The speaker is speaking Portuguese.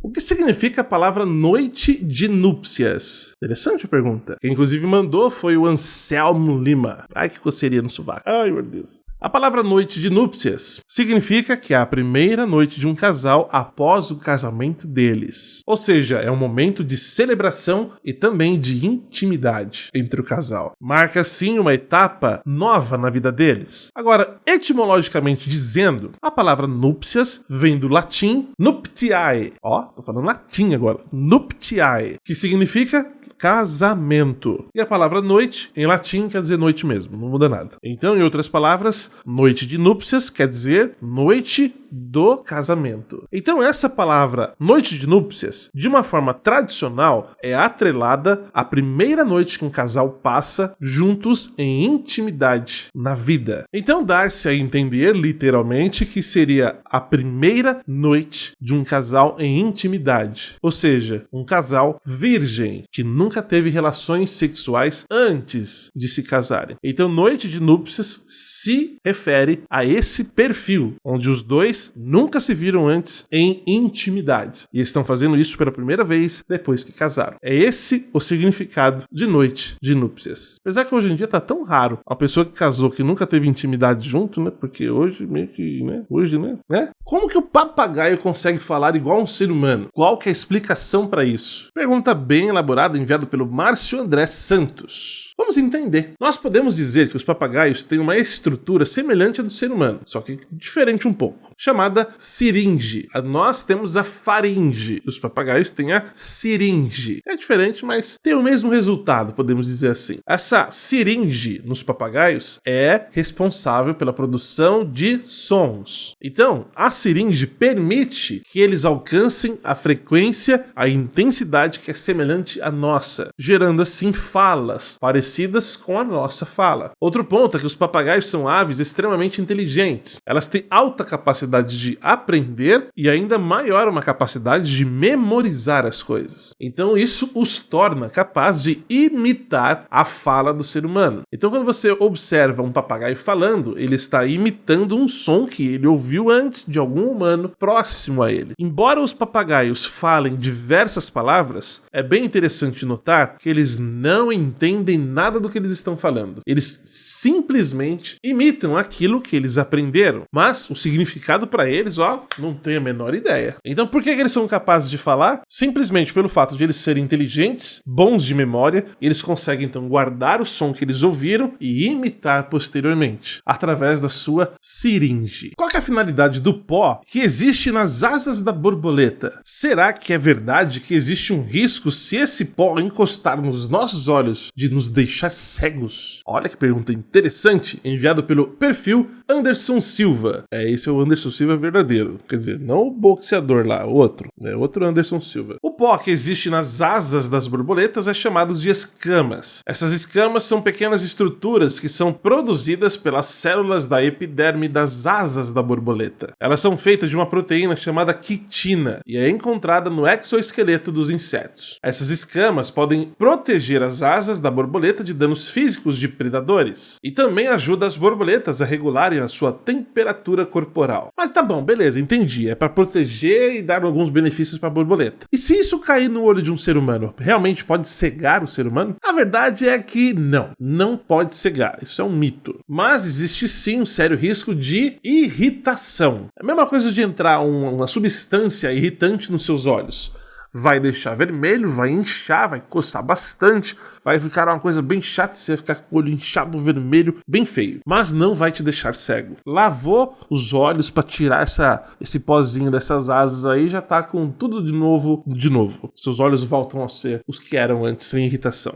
O que significa a palavra noite de núpcias? Interessante a pergunta. Quem inclusive mandou foi o Anselmo Lima. Ai, que coceirinha no sovaco. Ai, meu Deus. A palavra noite de núpcias significa que é a primeira noite de um casal após o casamento deles. Ou seja, é um momento de celebração e também de intimidade entre o casal. Marca, sim, uma etapa nova na vida deles. Agora, etimologicamente dizendo, a palavra núpcias vem do latim nuptiae. Ó, tô falando latim agora. Nuptiae, que significa casamento. E a palavra noite, em latim, quer dizer noite mesmo, não muda nada. Então, em outras palavras, noite de núpcias quer dizer noite do casamento. Então, essa palavra noite de núpcias, de uma forma tradicional, é atrelada à primeira noite que um casal passa juntos em intimidade na vida. Então, dar-se a entender, literalmente, que seria a primeira noite de um casal em intimidade. Ou seja, um casal virgem, que nunca teve relações sexuais antes de se casarem. Então, noite de núpcias se refere a esse perfil, onde os dois nunca se viram antes em intimidades e estão fazendo isso pela primeira vez depois que casaram. É esse o significado de noite de núpcias. Apesar que hoje em dia tá tão raro uma pessoa que casou que nunca teve intimidade junto, né? Porque hoje meio que, né? Hoje, né? Como que o papagaio consegue falar igual um ser humano? Qual que é a explicação para isso? Pergunta bem elaborada, enviado pelo Márcio André Santos. Vamos entender. Nós podemos dizer que os papagaios têm uma estrutura semelhante à do ser humano, só que diferente um pouco, chamada siringe. Nós temos a faringe, os papagaios têm a siringe. É diferente, mas tem o mesmo resultado, podemos dizer assim. Essa siringe nos papagaios é responsável pela produção de sons. Então, a siringe permite que eles alcancem a frequência, a intensidade que é semelhante à nossa, gerando assim falas parecidas com a nossa fala. Outro ponto é que os papagaios são aves extremamente inteligentes. Elas têm alta capacidade de aprender e ainda maior uma capacidade de memorizar as coisas. Então isso os torna capazes de imitar a fala do ser humano. Então quando você observa um papagaio falando, ele está imitando um som que ele ouviu antes de algum humano próximo a ele. Embora os papagaios falem diversas palavras, é bem interessante notar que eles não entendem nada do que eles estão falando. Eles simplesmente imitam aquilo que eles aprenderam, mas o significado para eles, não tem a menor ideia. Então por que eles são capazes de falar? Simplesmente pelo fato de eles serem inteligentes, bons de memória, eles conseguem então guardar o som que eles ouviram e imitar posteriormente, através da sua siringe. Qual que é a finalidade do pó que existe nas asas da borboleta? Será que é verdade que existe um risco se esse pó encostar nos nossos olhos de nos deixar cegos? Olha que pergunta interessante, enviado pelo perfil Anderson Silva. Esse é o Anderson Silva verdadeiro, quer dizer, não o boxeador lá, o outro, outro Anderson Silva. O pó que existe nas asas das borboletas é chamado de escamas. Essas escamas são pequenas estruturas que são produzidas pelas células da epiderme das asas da borboleta. Elas são feitas de uma proteína chamada quitina e é encontrada no exoesqueleto dos insetos. Essas escamas podem proteger as asas da borboleta de danos físicos de predadores e também ajuda as borboletas a regularem a sua temperatura corporal. Mas tá bom, beleza, entendi. É para proteger e dar alguns benefícios para a borboleta. E se isso cair no olho de um ser humano, realmente pode cegar o ser humano? A verdade é que não pode cegar. Isso é um mito. Mas existe sim um sério risco de irritação. É a mesma coisa de entrar uma substância irritante nos seus olhos. Vai deixar vermelho, vai inchar, vai coçar bastante, vai ficar uma coisa bem chata, você vai ficar com o olho inchado, vermelho, bem feio. Mas não vai te deixar cego. Lavou os olhos para tirar esse pozinho dessas asas aí, já tá com tudo de novo. Seus olhos voltam a ser os que eram antes, sem irritação.